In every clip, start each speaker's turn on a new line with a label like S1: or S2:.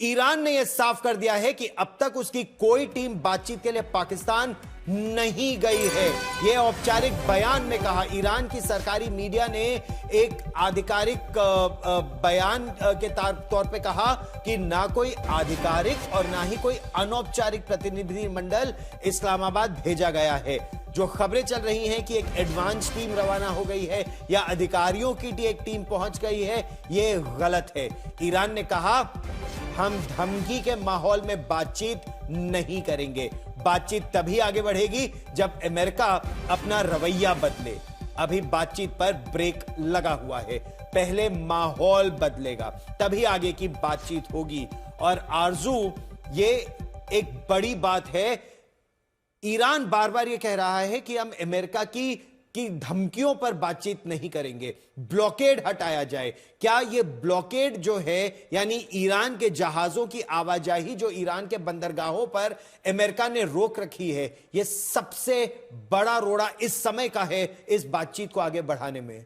S1: Iran ने यह साफ कर दिया है कि अब तक उसकी कोई टीम बातचीत के लिए पाकिस्तान नहीं गई है। यह औपचारिक बयान में कहा। ईरान की सरकारी मीडिया ने एक आधिकारिक बयान के तौर पे कहा कि ना कोई आधिकारिक और ना ही कोई अनौपचारिक प्रतिनिधिमंडल इस्लामाबाद भेजा गया है। जो खबरें चल रही हैं कि एक एडवांस टीम रवाना हो गई है या अधिकारियों की एक टीम पहुंच गई है, यह गलत है। ईरान ने कहा, हम धमकी के माहौल में बातचीत नहीं करेंगे। बातचीत तभी आगे बढ़ेगी जब अमेरिका अपना रवैया बदले। अभी बातचीत पर ब्रेक लगा हुआ है। पहले माहौल बदलेगा तभी आगे की बातचीत होगी। और आरजू, ये एक बड़ी बात है। ईरान बार बार यह कह रहा है कि हम अमेरिका की धमकियों पर बातचीत नहीं करेंगे, ब्लॉकेड हटाया जाए। क्या यह ब्लॉकेड जो है, यानी ईरान के जहाजों की आवाजाही जो ईरान के बंदरगाहों पर अमेरिका ने रोक रखी है, यह सबसे बड़ा रोड़ा इस समय का है इस बातचीत को आगे बढ़ाने में?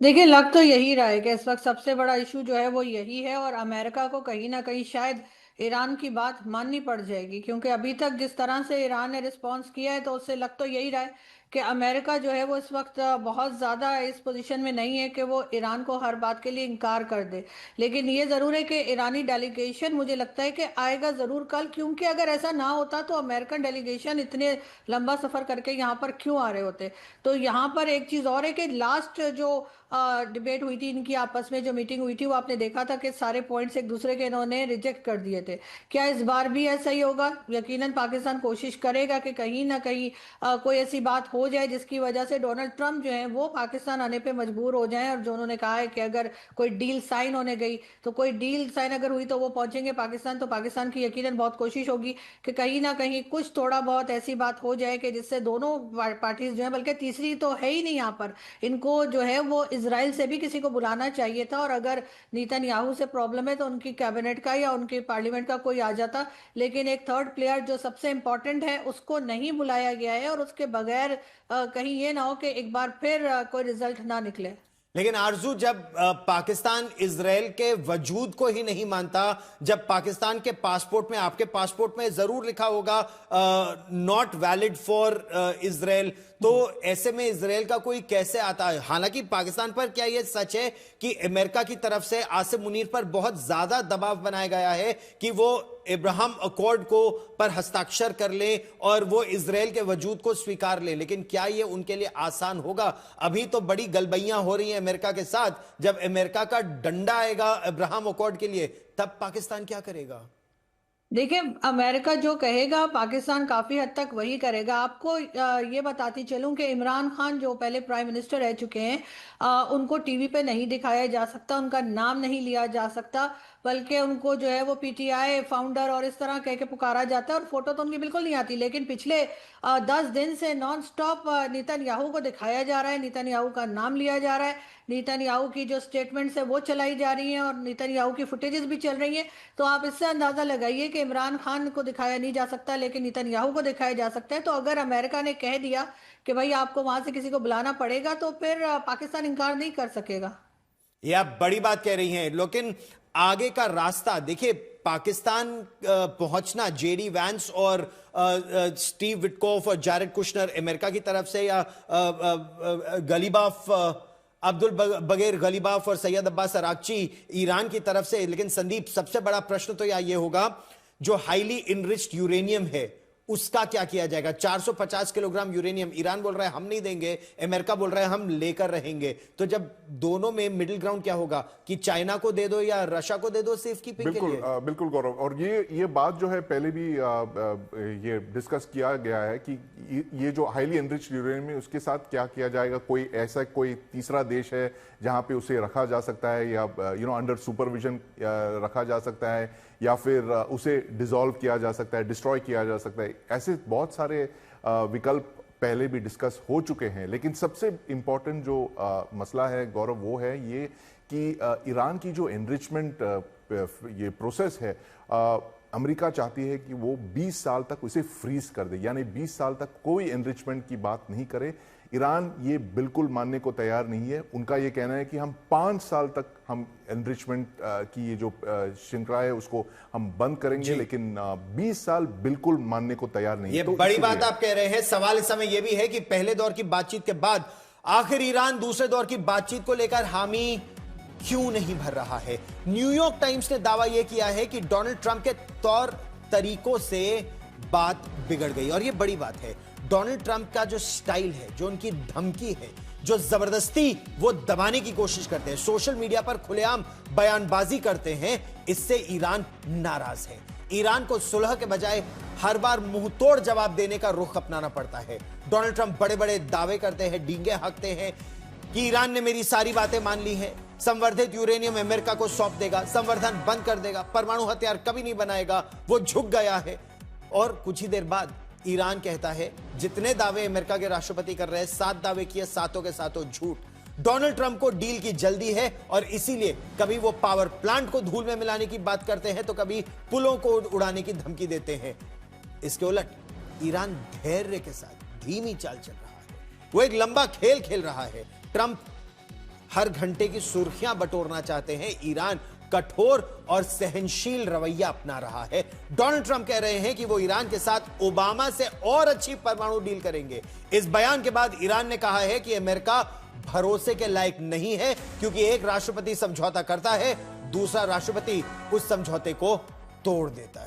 S2: देखिए, लग तो यही रहा है कि इस वक्त सबसे बड़ा इशू जो है वो यही है, और अमेरिका को कहीं ना कहीं शायद ईरान की बात माननी पड़ जाएगी, क्योंकि अभी तक जिस तरह से ईरान ने रिस्पॉन्स किया है तो उससे लग तो यही रहा है कि अमेरिका जो है वो इस वक्त बहुत ज़्यादा इस पोजीशन में नहीं है कि वो ईरान को हर बात के लिए इनकार कर दे। लेकिन ये ज़रूर है कि ईरानी डेलीगेशन मुझे लगता है कि आएगा ज़रूर कल, क्योंकि अगर ऐसा ना होता तो अमेरिकन डेलीगेशन इतने लंबा सफ़र करके यहाँ पर क्यों आ रहे होते। तो यहाँ पर एक चीज़ और है कि लास्ट जो डिबेट हुई थी इनकी आपस में, जो मीटिंग हुई थी, वो आपने देखा था कि सारे पॉइंट्स एक दूसरे के इन्होंने रिजेक्ट कर दिए थे। क्या इस बार भी ऐसा ही होगा? यकीनन पाकिस्तान कोशिश करेगा कि कहीं ना कहीं कोई ऐसी बात हो जाए जिसकी वजह से डोनाल्ड ट्रंप जो है वो पाकिस्तान आने पे मजबूर हो जाएं, और जो उन्होंने कहा है कि अगर कोई डील साइन होने गई, तो कोई डील साइन अगर हुई तो वो पहुंचेंगे पाकिस्तान। तो पाकिस्तान की यकीनन बहुत कोशिश होगी कि कहीं ना कहीं कुछ थोड़ा बहुत ऐसी बात हो जाए कि जिससे दोनों पार्टीज जो है, बल्कि तीसरी तो है ही नहीं यहाँ पर, इनको जो है वो इजराइल से भी किसी को बुलाना चाहिए था। और अगर नेतन्याहू से प्रॉब्लम है तो उनकी कैबिनेट का या उनके पार्लियामेंट का कोई आ जाता। लेकिन एक थर्ड प्लेयर जो सबसे इंपॉर्टेंट है उसको नहीं बुलाया गया है, और उसके बगैर कहीं ये ना हो कि एक बार फिर कोई रिजल्ट ना निकले।
S1: लेकिन आरजू, जब पाकिस्तान इजराइल के वजूद को ही नहीं मानता, जब पाकिस्तान के पासपोर्ट में, आपके पासपोर्ट में जरूर लिखा होगा नॉट वैलिड फॉर इजराइल, तो ऐसे में इजराइल का कोई कैसे आता है? हालांकि पाकिस्तान पर क्या यह सच है कि अमेरिका की तरफ से आसिम मुनीर पर बहुत ज्यादा दबाव बनाया गया है कि वो इब्राहिम अकॉर्ड को पर हस्ताक्षर कर ले और वो इजराइल के वजूद को स्वीकार ले, लेकिन क्या ये उनके लिए आसान होगा? अभी तो बड़ी गलबैयां हो रही हैं अमेरिका के साथ। जब अमेरिका का डंडा आएगा इब्राहिम अकॉर्ड के लिए, तब पाकिस्तान क्या करेगा?
S2: देखिए, अमेरिका जो कहेगा पाकिस्तान काफी हद तक वही करेगा। आपको ये बताती चलूं कि इमरान खान जो पहले प्राइम मिनिस्टर रह चुके हैं, उनको टीवी पे नहीं दिखाया जा सकता, उनका नाम नहीं लिया जा सकता, बल्कि उनको जो है वो पीटीआई फाउंडर और इस तरह कह के पुकारा जाता है, और फोटो तो उनकी बिल्कुल नहीं आती। लेकिन पिछले 10 दिन से नॉन स्टॉप नेतन्याहू को दिखाया जा रहा है, नेतन्याहू का नाम लिया जा रहा है, नेतन्याहू की जो स्टेटमेंट्स है वो चलाई जा रही हैं, और नेतन्याहू की फुटेजेस भी चल रही हैं। तो आप इससे अंदाजा लगाइए कि इमरान खान को दिखाया नहीं जा सकता लेकिन नेतन्याहू को दिखाया जा सकता है। तो अगर अमेरिका ने कह दिया कि भाई आपको वहां से किसी को बुलाना पड़ेगा, तो फिर पाकिस्तान इनकार नहीं कर सकेगा।
S1: ये आप बड़ी बात कह रही हैं, लेकिन आगे का रास्ता देखिए। पाकिस्तान पहुंचना, जेडी वैंस और स्टीव विटकॉफ और जैरेड कुशनर अमेरिका की तरफ से, या गलीबाफ, अब्दुल बगैर गलीबाफ और सैयद अब्बास अरागची ईरान की तरफ से। लेकिन संदीप, सबसे बड़ा प्रश्न तो ये होगा, जो हाईली इनरिच्ड यूरेनियम है उसका क्या किया जाएगा? 450 किलोग्राम यूरेनियम ईरान बोल रहा है हम नहीं देंगे, अमेरिका बोल रहा है हम लेकर रहेंगे। तो जब दोनों में मिडिल ग्राउंड क्या होगा कि चाइना को दे दो या रशिया को दे दो सेफ कीपिंग के लिए?
S3: बिल्कुल गौरव, और ये बात जो है पहले भी ये डिस्कस किया गया है कि ये जो हाईली एनरिच्ड यूरेनियम है उसके साथ क्या किया जाएगा। कोई ऐसा कोई तीसरा देश है जहां पे उसे रखा जा सकता है, या अंडर सुपरविजन रखा जा सकता है, या फिर उसे डिसॉल्व किया जा सकता है, डिस्ट्रॉय किया जा सकता है। ऐसे बहुत सारे विकल्प पहले भी डिस्कस हो चुके हैं। लेकिन सबसे इंपॉर्टेंट जो मसला है गौरव, वो है ये कि ईरान की जो एनरिचमेंट ये प्रोसेस है, अमेरिका चाहती है कि वो 20 साल तक उसे फ्रीज कर दे, यानी 20 साल तक कोई एनरिचमेंट की बात नहीं करे। ईरान ये बिल्कुल मानने को तैयार नहीं है। उनका ये कहना है कि हम 5 साल तक हम एनरिचमेंट की ये जो श्रृंखला है उसको हम बंद करेंगे, लेकिन 20 साल बिल्कुल मानने को तैयार नहीं है।
S1: ये
S3: तो
S1: बड़ी बात आप कह रहे हैं। सवाल इस समय यह भी है कि पहले दौर की बातचीत के बाद आखिर ईरान दूसरे दौर की बातचीत को लेकर हामी क्यों नहीं भर रहा है। न्यूयॉर्क टाइम्स ने दावा यह किया है कि डोनाल्ड ट्रंप के तौर तरीकों से बात बिगड़ गई, और यह बड़ी बात है। डोनाल्ड ट्रंप का जो स्टाइल है, जो उनकी धमकी है, जो जबरदस्ती वो दबाने की कोशिश करते हैं, सोशल मीडिया पर खुलेआम बयानबाजी करते हैं, इससे ईरान नाराज है। ईरान को सुलह के बजाय हर बार मुंहतोड़ जवाब देने का रुख अपनाना पड़ता है। डोनाल्ड ट्रंप बड़े बड़े दावे करते हैं, डींगे हाँकते हैं कि ईरान ने मेरी सारी बातें मान ली हैं, संवर्धित यूरेनियम अमेरिका को सौंप देगा, संवर्धन बंद कर देगा, परमाणु हथियार कभी नहीं बनाएगा, वो झुक गया है। और कुछ ही देर बाद ईरान कहता है जितने दावे अमेरिका के राष्ट्रपति कर रहे हैं, 7 दावे किए, सातों के सातों झूठ। डोनाल्ड ट्रंप को डील की जल्दी है और इसीलिए कभी वो पावर प्लांट को धूल में मिलाने की बात करते हैं तो कभी पुलों को उड़ाने की धमकी देते हैं। इसके उलट ईरान धैर्य के साथ धीमी चाल चल रहा है, वो एक लंबा खेल खेल रहा है। ट्रंप हर घंटे की सुर्खियां बटोरना चाहते हैं, ईरान कठोर और सहनशील रवैया अपना रहा है। डोनाल्ड ट्रंप कह रहे हैं कि वो ईरान के साथ ओबामा से और अच्छी परमाणु डील करेंगे। इस बयान के बाद ईरान ने कहा है कि अमेरिका भरोसे के लायक नहीं है, क्योंकि एक राष्ट्रपति समझौता करता है, दूसरा राष्ट्रपति उस समझौते को तोड़ देता है।